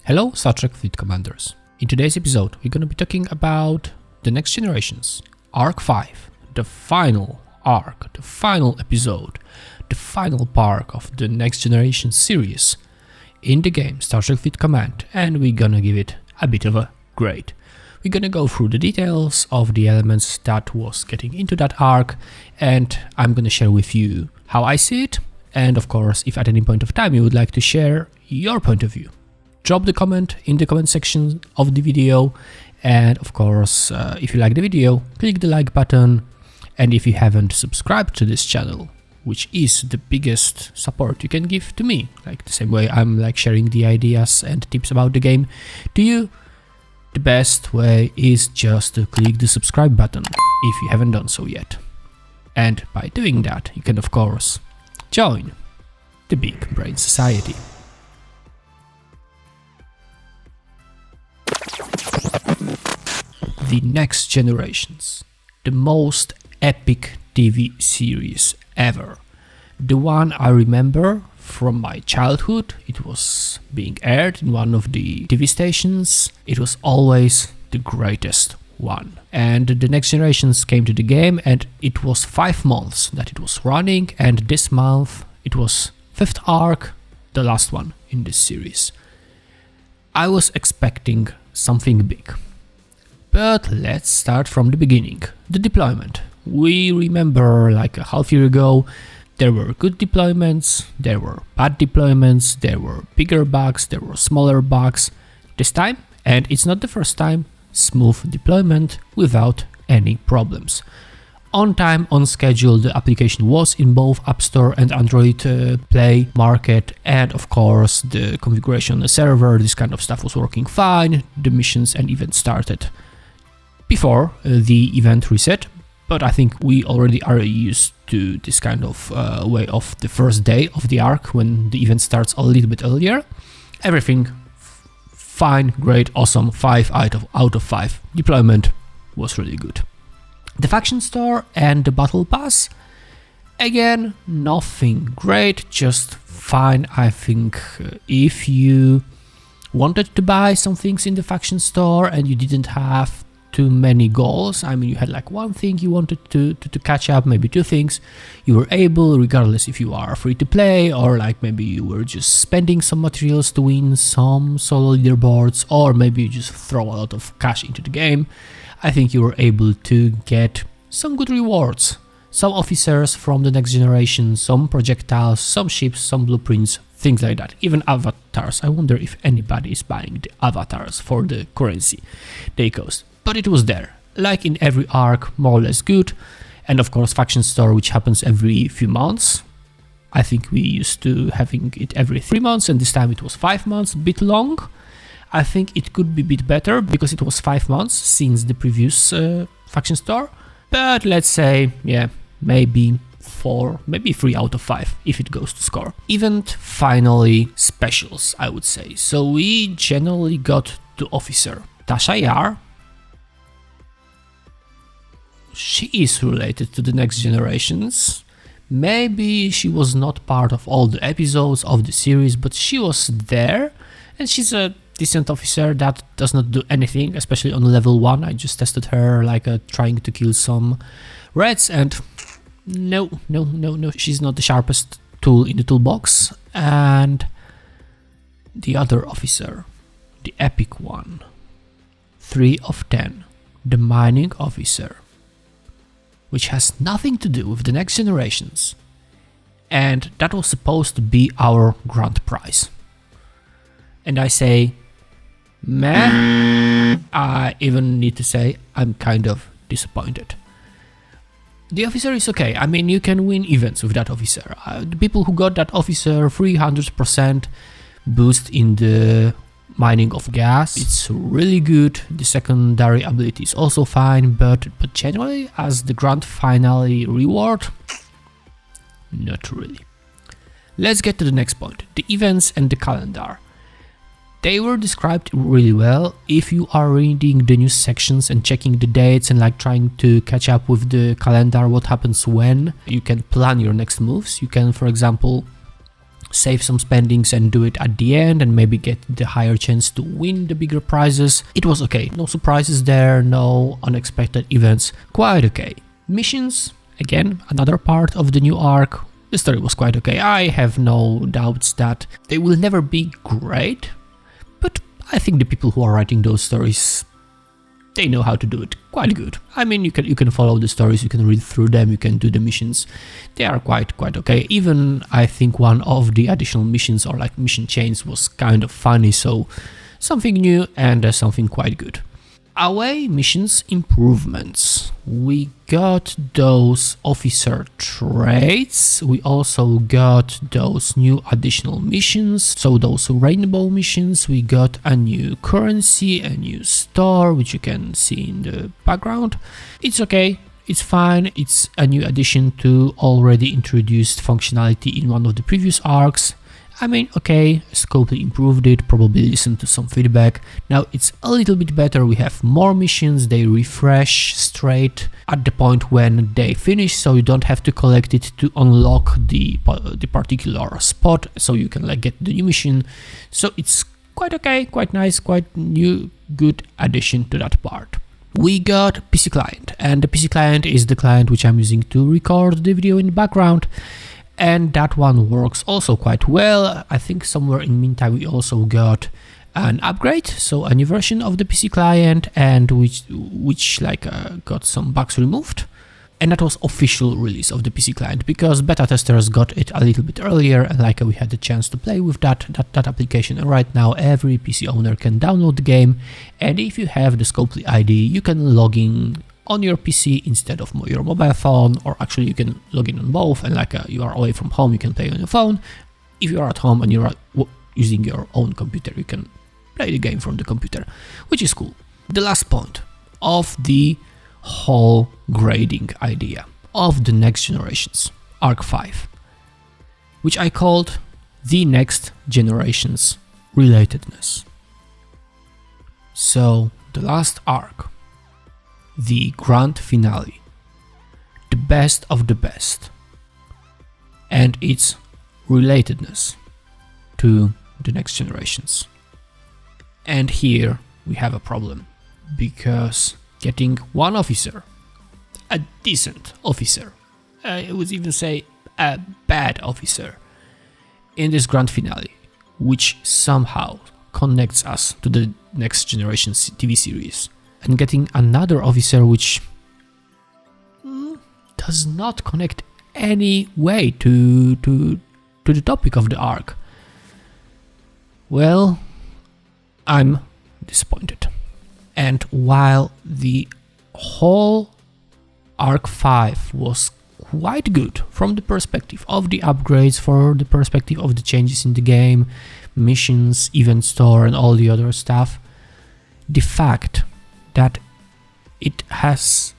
Hello Star Trek Fleet Commanders. In today's episode we're going to be talking about the Next Generations, Arc 5, the final arc, the final episode, the final part of the Next Generation series in the game Star Trek Fleet Command, and we're gonna give it a bit of a grade. We're gonna go through the details of the elements that was getting into that arc, and I'm gonna share with you how I see it, and of course if at any point of time you would like to share your point of view, drop the comment in the comment section of the video, and of course if you like the video, click the like button, and if you haven't subscribed to this channel, which is the biggest support you can give to me, like the same way I'm like sharing the ideas and tips about the game to you, the best way is just to click the subscribe button if you haven't done so yet. And by doing that, you can of course join the Big Brain Society. The Next Generations, the most epic TV series ever. The one I remember from my childhood. It was being aired in one of the TV stations. It was always the greatest one. And the Next Generations came to the game, and it was 5 months that it was running, and this month it was 5th arc, the last one in this series. I was expecting something big. But let's start from the beginning. The deployment. We remember like a half year ago, there were good deployments, there were bad deployments, there were bigger bugs, there were smaller bugs. This time, and it's not the first time, smooth deployment without any problems. On time, on schedule, the application was in both App Store and Android Play market, and of course the configuration on the server, this kind of stuff was working fine. The missions and events started before the event reset, but I think we already are used to this kind of way of the first day of the arc when the event starts a little bit earlier. Everything fine, great, awesome, 5 out of 5. Deployment was really good. The faction store and the battle pass, again, nothing great, just fine. I think if you wanted to buy some things in the faction store and you didn't have too many goals, I mean you had like one thing you wanted to catch up, maybe 2 things, you were able, regardless if you are free to play or like maybe you were just spending some materials to win some solo leaderboards, or maybe you just throw a lot of cash into the game. I think you were able to get some good rewards, some officers from the Next Generation, some projectiles, some ships, some blueprints, things like that. Even avatars. I wonder if anybody is buying the avatars for the currency they cost. But it was there, like in every arc, more or less good. And of course faction store, which happens every few months. I think we used to having it every 3 months, and this time it was 5 months, a bit long. I think it could be a bit better because it was 5 months since the previous faction store. But let's say, yeah, maybe 4, maybe 3 out of 5 if it goes to score. Event finally specials, I would say. So we generally got to officer Tasha Yar. She is related to the Next Generations. Maybe she was not part of all the episodes of the series, but she was there, and she's a decent officer that does not do anything, especially on level 1. I just tested her like trying to kill some reds, and no, she's not the sharpest tool in the toolbox. And the other officer, the epic one, 3 of 10, the mining officer, which has nothing to do with the Next Generations, and that was supposed to be our grand prize. And I say, meh, I even need to say I'm kind of disappointed. The officer is okay, I mean you can win events with that officer. The people who got that officer 300% boost in the mining of gas, it's really good. The secondary ability is also fine, but generally as the grand finale reward, not really. Let's get to the next point, the events and the calendar. They were described really well. If you are reading the news sections and checking the dates and like trying to catch up with the calendar, what happens when, you can plan your next moves. You can, for example, save some spendings and do it at the end and maybe get the higher chance to win the bigger prizes. It was okay. No surprises there, no unexpected events. Quite okay. Missions, again, another part of the new arc. The story was quite okay. I have no doubts that they will never be great, but I think the people who are writing those stories, they know how to do it quite good. I mean, you can follow the stories, you can read through them, you can do the missions. They are quite okay. Even I think one of the additional missions or like mission chains was kind of funny, so something new and something quite good. Away missions improvements. We got those officer traits. We also got those new additional missions. So those rainbow missions. We got a new currency, a new store, which you can see in the background. It's okay. It's fine. It's a new addition to already introduced functionality in one of the previous arcs. I mean, okay, Scopely improved it, probably listened to some feedback. Now it's a little bit better, we have more missions, they refresh straight at the point when they finish, so you don't have to collect it to unlock the particular spot, so you can like get the new mission. So it's quite okay, quite nice, quite new, good addition to that part. We got PC Client, and the PC Client is the client which I'm using to record the video in the background. And that one works also quite well. I think somewhere in the meantime we also got an upgrade, so a new version of the PC client, and which got some bugs removed. And that was official release of the PC client, because beta testers got it a little bit earlier, and we had the chance to play with that application. And right now every PC owner can download the game, and if you have the Scopely ID, you can log in on your PC instead of your mobile phone, or actually you can log in on both, and you are away from home, you can play on your phone. If you are at home and you are using your own computer, you can play the game from the computer, which is cool. The last point of the whole grading idea of the next generations, Arc 5, which I called the next generation's relatedness. So the last arc, the grand finale, the best of the best, and its relatedness to the next generations. And here we have a problem, because getting one officer, a decent officer, I would even say a bad officer, in this grand finale, which somehow connects us to the next generation's TV series, and getting another officer which does not connect any way to the topic of the arc. Well, I'm disappointed. And while the whole Arc 5 was quite good from the perspective of the upgrades, for the perspective of the changes in the game, missions, event store and all the other stuff, the fact that it has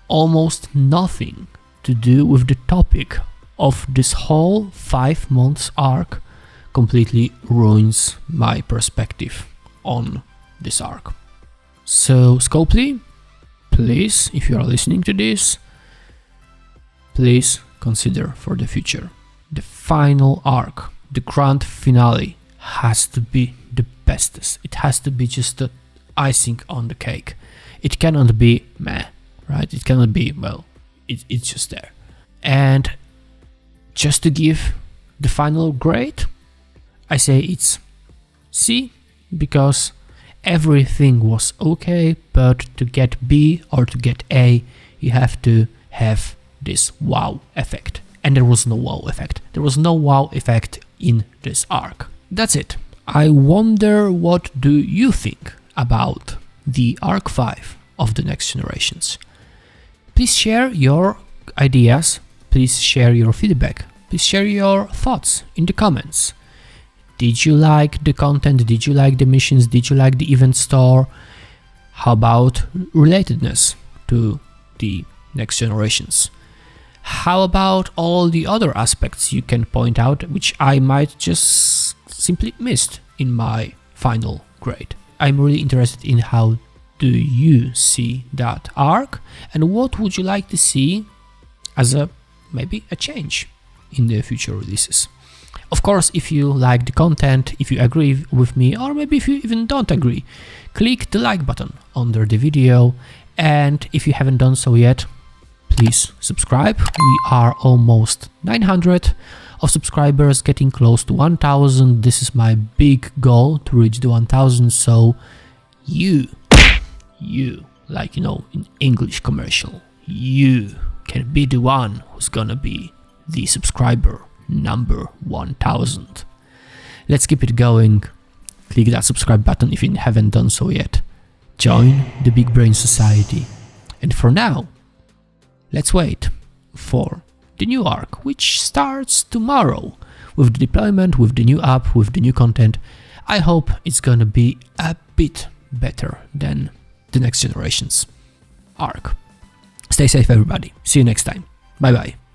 almost nothing to do with the topic of this whole 5 months arc completely ruins my perspective on this arc. So Scopely, please, if you are listening to this, please consider for the future. The final arc, the grand finale, has to be the bestest. It has to be just the icing on the cake. It cannot be meh, right? It cannot be, well, it's just there. And just to give the final grade, I say it's C, because everything was okay, but to get B or to get A, you have to have this wow effect. And there was no wow effect. There was no wow effect in this arc. That's it. I wonder, what do you think about the Arc 5 of the next generations? Please share your ideas, please share your feedback, please share your thoughts in the comments. Did you like the content? Did you like the missions? Did you like the event store? How about relatedness to the next generations? How about all the other aspects you can point out, which I might just simply missed in my final grade? I'm really interested in how do you see that arc, and what would you like to see as maybe a change in the future releases. Of course, if you like the content, if you agree with me, or maybe if you even don't agree, click the like button under the video. And if you haven't done so yet, please subscribe. We are almost 900 of subscribers, getting close to 1000. This is my big goal, to reach the 1000. So you, like, you know, in English commercial, you can be the one who's gonna be the subscriber number 1000. Let's keep it going. Click that subscribe button if you haven't done so yet. Join the Big Brain Society. And for now, let's wait for the new arc, which starts tomorrow with the deployment, with the new app, with the new content. I hope it's gonna be a bit better than the next generation's arc. Stay safe, everybody. See you next time. Bye bye.